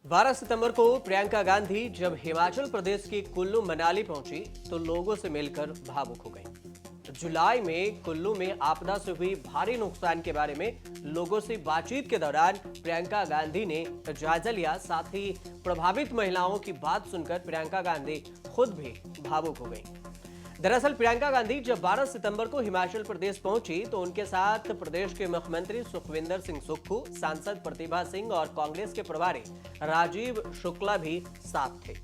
12 सितंबर को प्रियंका गांधी जब हिमाचल प्रदेश के कुल्लू मनाली पहुंची तो लोगों से मिलकर भावुक हो गईं। जुलाई में कुल्लू में आपदा से हुई भारी नुकसान के बारे में लोगों से बातचीत के दौरान प्रियंका गांधी ने जायजा लिया। साथ ही प्रभावित महिलाओं की बात सुनकर प्रियंका गांधी खुद भी भावुक हो गईं। दरअसल प्रियंका गांधी जब 12 सितंबर को हिमाचल प्रदेश पहुंची तो उनके साथ प्रदेश के मुख्यमंत्री सुखविंदर सिंह सुक्खू, सांसद प्रतिभा सिंह और कांग्रेस के प्रभारी राजीव शुक्ला भी साथ थे।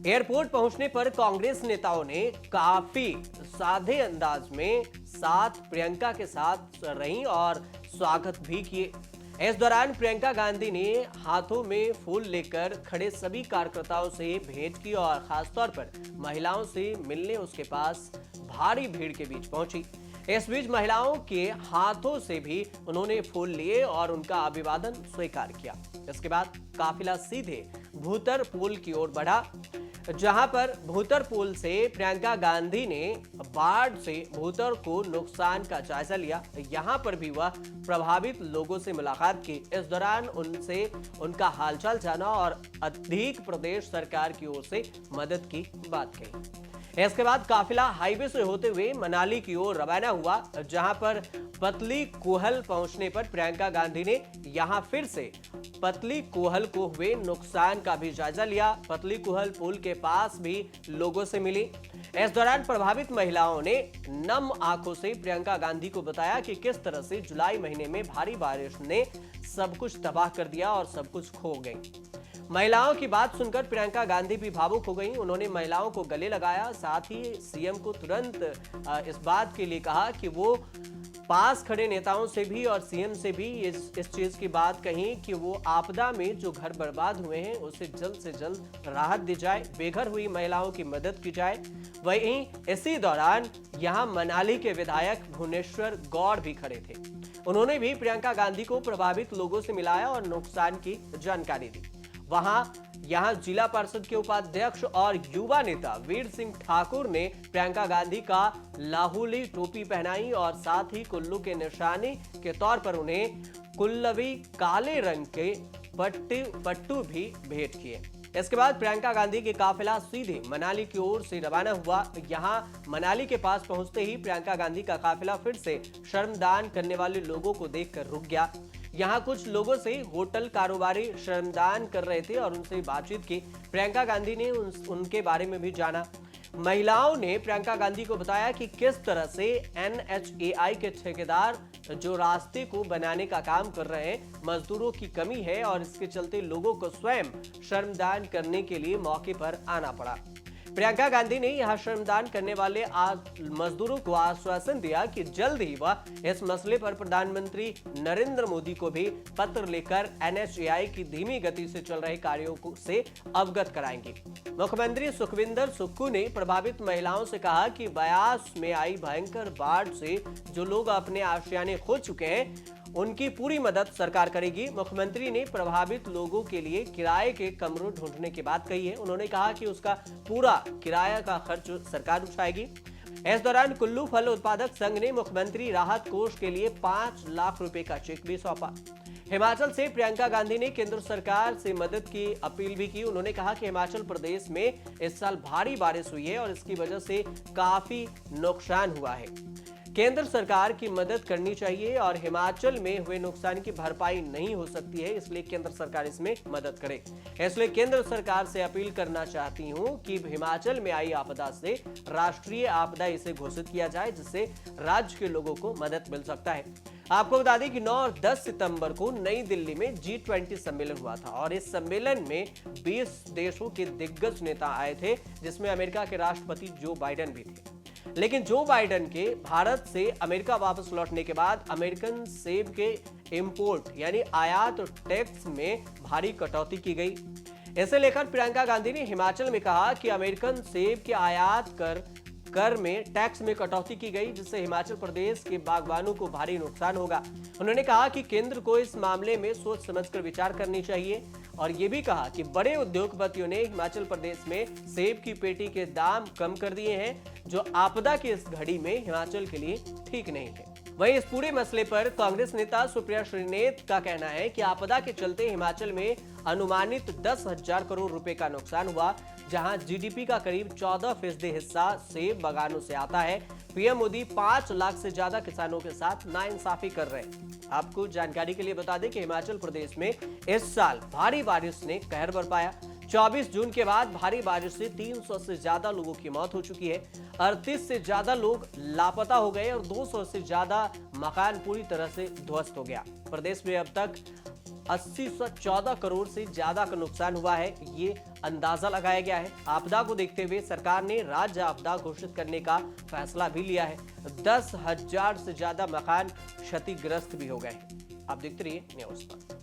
एयरपोर्ट पहुंचने पर कांग्रेस नेताओं ने काफी सादे अंदाज में साथ प्रियंका के साथ रहीं और स्वागत भी किए। इस दौरान प्रियंका गांधी ने हाथों में फूल लेकर खड़े सभी कार्यकर्ताओं से भेंट की और खासतौर पर महिलाओं से मिलने उसके पास भारी भीड़ के बीच पहुंची। इस बीच महिलाओं के हाथों से भी उन्होंने फूल लिए और उनका अभिवादन स्वीकार किया। इसके बाद काफिला सीधे भूतर पुल की ओर बढ़ा, जहां पर भूतर पुल से प्रियंका गांधी ने बाढ़ से भूतर को नुकसान का जायजा लिया। यहां पर भी वह प्रभावित लोगों से मुलाकात की। इस दौरान उनसे उनका हालचाल जाना और अधिक प्रदेश सरकार की ओर से मदद की बात कही। इसके बाद काफिला हाईवे से होते हुए मनाली की ओर रवाना हुआ, जहां पर पतली कोहल पहुंचने पर प्रियंका गांधी ने यहां फिर से पतली कोहल को हुए नुकसान का भी जायजा लिया। पतली कोहल पुल के पास भी लोगों से मिली। इस दौरान प्रभावित महिलाओं ने नम आंखों से प्रियंका गांधी को बताया कि किस तरह से जुलाई महीने में भारी बारिश ने सब कुछ तबाह कर दिया और सब कुछ खो गई। महिलाओं की बात सुनकर प्रियंका गांधी भी भावुक हो गईं। उन्होंने महिलाओं को गले लगाया, साथ ही सीएम को तुरंत इस बात के लिए कहा कि वो पास खड़े नेताओं से भी और सीएम से भी इस चीज की बात कही कि वो आपदा में जो घर बर्बाद हुए हैं उसे जल्द से जल्द राहत दी जाए, बेघर हुई महिलाओं की मदद की जाए। वहीं इसी दौरान यहां मनाली के विधायक भुवनेश्वर गौड़ भी खड़े थे। उन्होंने भी प्रियंका गांधी को प्रभावित लोगों से मिलाया और नुकसान की जानकारी दी। यहां जिला परिषद के उपाध्यक्ष और युवा नेता वीर सिंह ठाकुर ने प्रियंका गांधी का लाहुली टोपी पहनाई और साथ ही कुल्लू के निशानी के तौर पर उन्हें कुल्लवी काले रंग के पट्टू भी भेंट किए। इसके बाद प्रियंका गांधी की काफिला सीधे मनाली की ओर से रवाना हुआ। यहां मनाली के पास पहुंचते ही प्रियंका गांधी का काफिला फिर से श्रमदान करने वाले लोगों को देखकर रुक गया। यहां कुछ लोगों से होटल कारोबारी श्रमदान कर रहे थे और उनसे बातचीत की। प्रियंका गांधी ने उनके बारे में भी जाना। महिलाओं ने प्रियंका गांधी को बताया कि किस तरह से NHAI के ठेकेदार जो रास्ते को बनाने का काम कर रहे हैं, मजदूरों की कमी है और इसके चलते लोगों को स्वयं श्रमदान करने के लिए मौके पर आना पड़ा। प्रियंका गांधी ने यहां श्रमदान करने वाले मजदूरों को आश्वासन दिया कि जल्द ही वह इस मसले पर प्रधानमंत्री नरेंद्र मोदी को भी पत्र लेकर NHAI की धीमी गति से चल रहे कार्यों से अवगत कराएंगे। मुख्यमंत्री सुखविंदर सुक्खू ने प्रभावित महिलाओं से कहा कि ब्यास में आई भयंकर बाढ़ से जो लोग अपने आशियाने खो चुके हैं उनकी पूरी मदद सरकार करेगी। मुख्यमंत्री ने प्रभावित लोगों के लिए किराए के कमरों ढूंढने की बात कही है। उन्होंने कहा कि उसका पूरा किराया का खर्च सरकार उठाएगी। इस दौरान कुल्लू फल उत्पादक संघ ने मुख्यमंत्री राहत कोष के लिए 5 लाख रुपए का चेक भी सौंपा। हिमाचल से प्रियंका गांधी ने केंद्र सरकार से मदद की अपील भी की। उन्होंने कहा कि हिमाचल प्रदेश में इस साल भारी बारिश हुई है और इसकी वजह से काफी नुकसान हुआ है। केंद्र सरकार की मदद करनी चाहिए और हिमाचल में हुए नुकसान की भरपाई नहीं हो सकती है, इसलिए केंद्र सरकार इसमें मदद करे। इसलिए केंद्र सरकार से अपील करना चाहती हूं कि हिमाचल में आई आपदा से राष्ट्रीय आपदा इसे घोषित किया जाए, जिससे राज्य के लोगों को मदद मिल सकता है। आपको बता दें कि 9 और 10 सितंबर को नई दिल्ली में G20 सम्मेलन हुआ था और इस सम्मेलन में 20 देशों के दिग्गज नेता आए थे, जिसमें अमेरिका के राष्ट्रपति जो बाइडेन भी थे। लेकिन जो बाइडेन के भारत से अमेरिका वापस लौटने के बाद अमेरिकन सेब के इंपोर्ट यानी आयात टैक्स में भारी कटौती की गई। इसे लेकर प्रियंका गांधी ने हिमाचल में कहा कि अमेरिकन सेब के आयात कर में टैक्स में कटौती की गई, जिससे हिमाचल प्रदेश के बागवानों को भारी नुकसान होगा। उन्होंने कहा कि केंद्र को इस मामले में सोच समझकर विचार करनी चाहिए और ये भी कहा कि बड़े उद्योगपतियों ने हिमाचल प्रदेश में सेब की पेटी के दाम कम कर दिए हैं, जो आपदा की इस घड़ी में हिमाचल के लिए ठीक नहीं है। वहीं इस पूरे मसले पर कांग्रेस नेता सुप्रिया श्रीनेत का कहना है कि आपदा के चलते हिमाचल में अनुमानित 10,000 करोड़ रुपए का नुकसान हुआ, जहां जीडीपी का करीब 14% हिस्सा सेब बागानों से आता है। पीएम मोदी 5 लाख से ज्यादा किसानों के साथ नाइंसाफी कर रहे हैं। आपको जानकारी के लिए बता दें कि हिमाचल प्रदेश में इस साल भारी बारिश ने कहर बरपाया। 24 जून के बाद भारी बारिश से 300 से ज्यादा लोगों की मौत हो चुकी है, 38 से ज्यादा लोग लापता हो गए और 200 से ज्यादा मकान पूरी तरह से ध्वस्त हो गया। प्रदेश में अब तक 8014 करोड़ से ज्यादा का नुकसान हुआ है, ये अंदाजा लगाया गया है। आपदा को देखते हुए सरकार ने राज्य आपदा घोषित करने का फैसला भी लिया है। 10,000 से ज्यादा मकान क्षतिग्रस्त भी हो गए। आप देखते रहिए न्यूज़ पर।